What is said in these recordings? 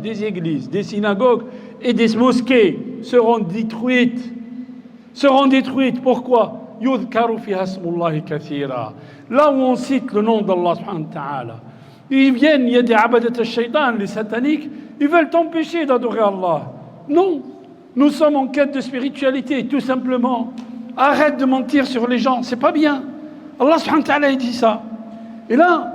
des églises, des synagogues et des mosquées seront détruites. Seront détruites. Pourquoi? يُذْكَرُ فِيهَا اسْمُ اللَّهِ كَثِيرًا. Là où on cite le nom d'Allah subhanahu wa ta'ala. Ils viennent, il y a des abadat al-shaytan, les sataniques, ils veulent t'empêcher d'adorer Allah. Non, nous sommes en quête de spiritualité, tout simplement. Arrête de mentir sur les gens, c'est pas bien. Allah subhanahu wa ta'ala dit ça. Et là,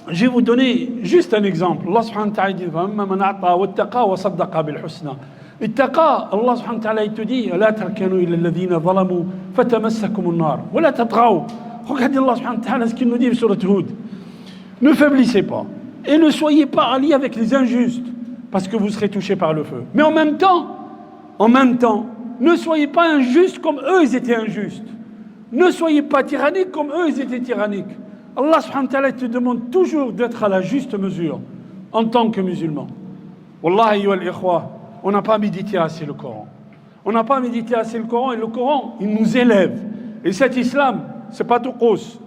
je vais vous donner juste un exemple. Allah subhanahu wa ta'ala dit فَأَمَّا مَنْ أَعْطَى وَاتَّقَى وَصَدَّقَ بِالْحُسْنَى. اتقى Allah subhanahu wa ta'ala il te dit لا تركنوا إلى الذين ظلموا فتمسكم النار ولا تطغوا. Regardez Allah subhanahu wa ta'ala ce qu'il nous dit sur le Hud. Ne faiblissez pas et ne soyez pas alliés avec les injustes parce que vous serez touchés par le feu. Mais en même temps, ne soyez pas injustes comme eux ils étaient injustes. Ne soyez pas tyranniques comme eux ils étaient tyranniques. Allah subhanahu wa ta'ala te demande toujours d'être à la juste mesure en tant que musulman. Wallahi wa al-ikhwa, on n'a pas médité assez le Coran. On n'a pas médité assez le Coran et le Coran, il nous élève. Et cet islam, c'est pas tout cause.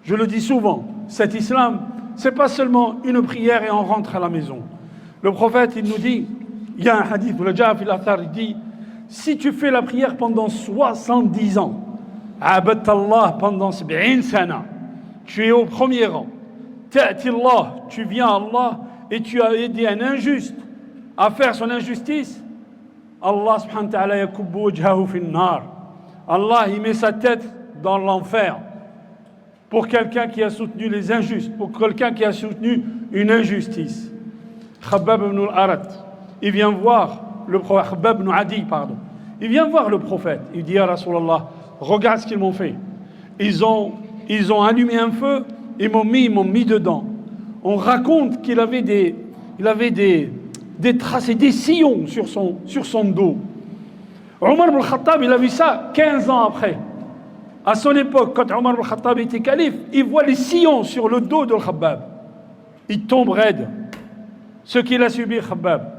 Je le dis souvent, cet islam, c'est pas seulement une prière et on rentre à la maison. Le prophète, il nous dit, il y a un hadith, il dit, si tu fais la prière pendant 70 ans, abadta Allah pendant 70 sana, tu es au premier rang. Ta'ti Allah, tu viens à Allah et tu as aidé un injuste à faire son injustice. Allah subhanahu wa ta'ala yakubbu wajhahu fi an-nar. Allah, il met sa tête dans l'enfer pour quelqu'un qui a soutenu les injustes, pour quelqu'un qui a soutenu une injustice. Khabbab ibn al-Arat, il vient voir le prophète, Khabbab ibn Adi, pardon. Il vient voir le prophète. Il dit à Rasulallah, regarde ce qu'ils m'ont fait. Ils ont allumé un feu, ils m'ont mis dedans. On raconte qu'il avait des traces et des sillons sur son dos. Omar ibn Khattab, il a vu ça 15 ans après. À son époque, quand Omar ibn Khattab était calife, il voit les sillons sur le dos de Khabbab. Il tombe raide. Ce qu'il a subi, Khabbab.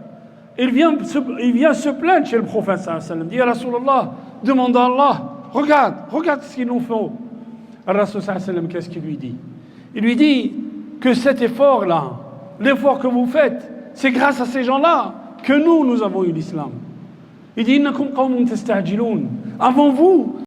Il vient se plaindre chez le prophète sallallahu alayhi wa sallam. Il dit à Rasulallah, demande à Allah, regarde ce qu'ils nous font. Rasul sallallahu alayhi wa sallam, qu'est-ce qu'il lui dit? Il lui dit que cet effort-là, l'effort que vous faites, c'est grâce à ces gens-là que nous avons eu l'islam. Il dit, innakum qawmun tastajilun. Avant vous,